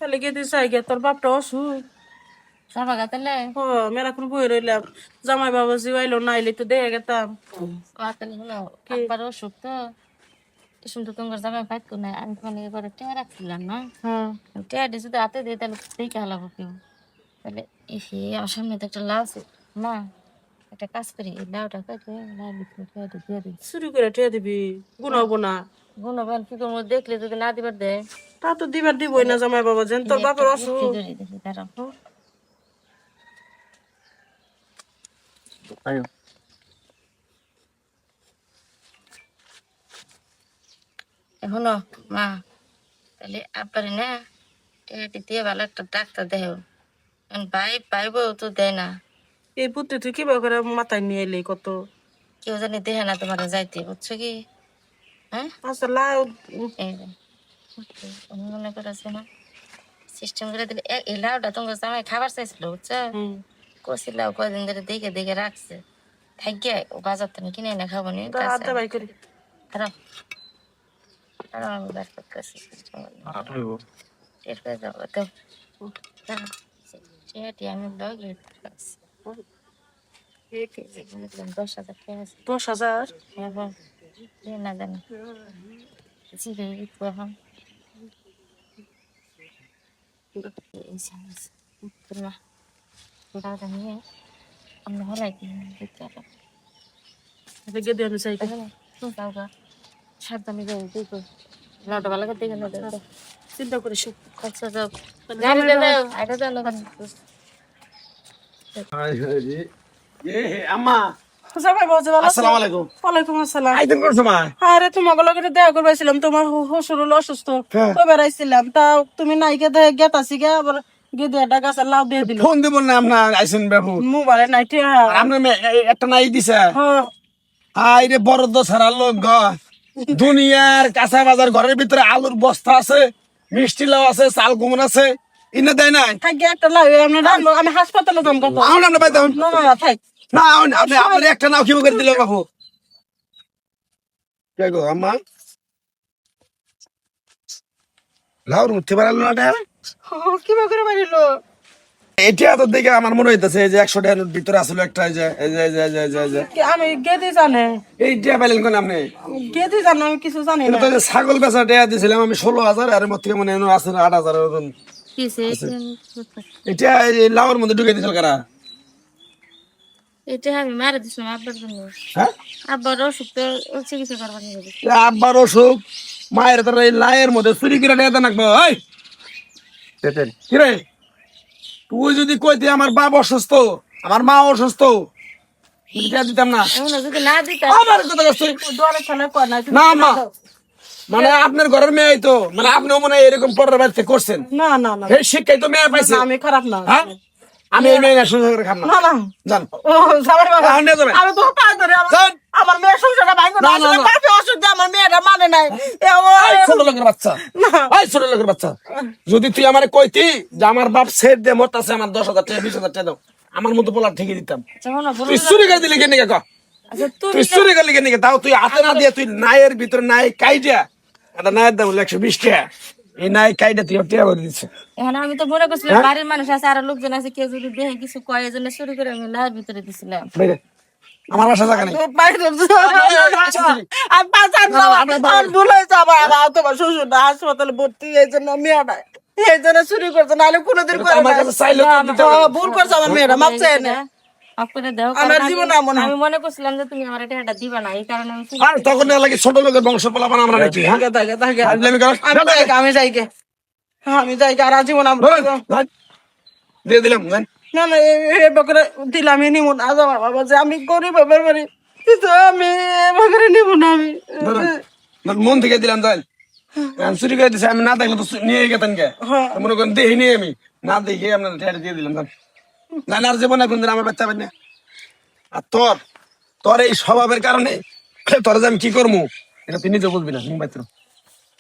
তাহলে গেতে চাই গে তোর বাপটা অসুখ। সাবা গাতালে ও মেলাক্ষণ বই রইলাম, জামাই বাবা জিবাইলো নাইলে তো দেখে গেতাম। গাতালে হলো আব্বার অসুখ তো শুনতো তোমার জামাই পাইত না আমি মানে করে টেয়া রাখছিলাম না হ্যাঁ টেয়া দিয়ে যদি হাতে দিয়ে তাহলে দেখে হালাবো কেউ তাহলে এসে আমার সামনে তো একটা লাউ আছে না একটা কাজ করি এই লাউটা কেটে লাউ বিক্রি করে দিয়ে দিই চুরি করে ঠেয়ে দিবি, গুনাবো না। গুণবান কি করবো দেখলে যদি না দিবার দেয় তা তো দিবার দিবই না জামাই বাবা, যেন তোর বাপের বিক্রি অসুখ। করে দেখি তারা আয়ো এখনো মা তাহলে আব্বারে না টেয়াটি দিয়ে ভালো একটা ডাক্তার দেহ ভাই পাইবো তো দেয় না এই পুত্রে তুই কিভাবে করে মাথায় নিয়ে এলি কত। কেউ জানি দেহে না তোমার যাইতে বুঝছো কি হ্যাঁ আচ্ছা লাউ এই যে আমি মনে করেছে না সিস্টেম করে দিলে এই লাউটা তোমার জামাই খাবার চাইছিল বুঝছো কষি লাউ কয়দিন ধরে দেখে দেখে রাখছে থাকিয়ে ও বাজার থেকে কিনে এনে খাবো নি হাতে বাই করি। খারাপ খারাপ আমি বের করতেছি সিস্টেম টের পেয়ে যাবো তো সেটি আমি লগে রাখছি 10,000 টাকা আছে 10,000? এখন না জানি জিরে একটু এখন এই সাইজ তোমার দাদা নিয়ে আমি হলাই দিতে দেখে দিয়ে আমি চাই দাদা সাবধানে যাই দেখো লাউটা ভালো করে দেখে না চিন্তা করিস। আচ্ছা যাও গাড়ি দাও আইটা দাও না আম্মা জামাই বাবা যে ভালো আছে? আসসালামু আলাইকুম। ওয়ালাইকুম আসসালাম। আইতেন কোন সময়? আরে তোমাকে লগে দেখা করবাইছিলাম, তোমার শ্বশুর হলো অসুস্থ, হ্যাঁ। তো বেড়াইছিলাম, তা তুমি নাইকে দেখে গেতাছি গে, আবার গেদে একটা গাছের লাউ দিয়ে দিল ফোন দিব না আপনার আইছেন বাবু। মোবাইলে নাই ঠিক আপনি একটা নাই দিছে। হ্যাঁ হাই রে বরদ ছাড়া লোক গ দুনিয়ার কাঁচা বাজার ঘরের ভিতরে আলুর বস্তা আছে, মিষ্টি লাউ আছে, চাল গুমন আছে, ইনে দেয় নাই। থাকি একটা লাউ আমি রাখবো, আমি হাসপাতালে যাম কত আউন আপনি পাইতাম না না থাক না আউন আপনি আপনার একটা নাও কি করে দিল বাবু। কে গো আম্মা লাউর উঠতে পারলো না টাকা। কিভাবে করে বাড়িলো এটা তো দেখে আমার মনে হইতেছে এই যে 100 টাকার নোট ভিতরে আসলে একটা এই যে এই যে এই যে এই যে এই যে আমি গেদি জানে এইটা পাইলেন কোন আপনি? গেদি জানে আমি কিছু জানি এটা না। তো যে ছাগল বেচা টাকা দিয়েছিলাম আমি 16,000 আর এর মধ্যে মনে হয় আছে 8,000 এরকম। কিসে এটা এই লাউর মধ্যে ঢুকে দিছিল কারা? এটা আমি মারা দিছিলাম আব্বার জন্য হ্যাঁ আব্বার অসুখ তো চিকিৎসা করবার নিয়ে গেছে এ আব্বার অসুখ মায়ের তার এই লায়ের মধ্যে চুরি করে টাকা দেন রাখবো। এই কি রে তুই যদি কইতে আমার বাপ অসুস্থ আমার মা অসুস্থ টাকা দিতাম না। এখন যদি না দিতা আমার কথা কাছে দরে খেলে কয় না না মা মানে আপনার ঘরের মেয়ে তো মানে আপনিও মনে হয় এরকম পরের বাড়িতে করছেন। না না না এই শিক্ষাই তো মেয়ে পাইছে। না, আমি খারাপ না হ্যাঁ আমি এই মেয়ে সংসার করে খাম না। না না জান ও জামাই বাবা এখন নিয়ে যাবেন। আমি তো পাই ধরে যান। আমার মেয়ের সংসারটা ভাঙবো না, না, না, আসলে না। বাপে অসুস্থ, আমার মেয়েটা মানে নাই এই ছোট লোকের বাচ্চা না এই ছোট লোকের বাচ্চা যদি তুই আমার কইতি যে আমার বাপ সেট দে মরতাছে আমার 10,000 টাকা 20,000 টাকা দাও আমার মতো বলার ঠিকই দিতাম। যখন তুই চুরি করে দিলি কেন কা আচ্ছা তুই চুরি করলি কেন তাও তুই হাতে না দিয়ে তুই নায়ের ভিতরে নাই কাইটা এটা নায়ের দাম হলো 120 টাকা এই নাই কাইটা তুই টিয়া করে দিচ্ছে। এখন আমি তো মনে করছিলাম বাড়ির মানুষ আছে আরো লোকজন আছে কেউ যদি দেখে কিছু কয় এজন্য শুরু করে আমি লাইয়ের ভিতরে দিছিলাম বাইরে আমার বাসা জায়গা নেই। আমার ভুল হয়েছে, আমার তোমার শ্বশুরটা হাসপাতালে ভর্তি, এই জন্য মেয়েটা এই জন্য চুরি করছে, নাহলে কোনোদিন করে আমার কাছে চাইলে তো দিতে হবে। ভুল করছে আমার মেয়েটা, মাপ চাই না মাফ করে দাও আমার কারণ জীবনে এমন আমি মনে করছিলাম যে তুমি আমার এটা দিবা না এই কারণে আমি আর তখন লাগে ছোট লোকের বংশ পোলাপান আমরা নাকি হ্যাঁ থাকে থাকে আজলামি করস? আমি যাই গে, আমি যাই গে, আর জীবন ধর, দিয়ে দিলাম জান। না না এ বকরে দিলাম নিব না, আজ আমার বাবা যে আমি গরিব বাবার বাড়ি, কিন্তু আমি এ বকরে নিব না আমি ধরুন, ধর, মন থেকে দিলাম যাই চুরি করে দিছে আমি না দেখলে তো নিয়ে গেতেন কে হ্যাঁ। মনে করেন দেখিনি আমি না দেখে আপনার ঠেয়ারে দিয়ে দিলাম না আর জীবনে কোনদিন আমার বাচ্চা পাই না। আর তোর তোর এই স্বভাবের কারণে তোর যে আমি কি করবো এটা তুই নিজে বুঝবি না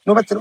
নো বাচ্চা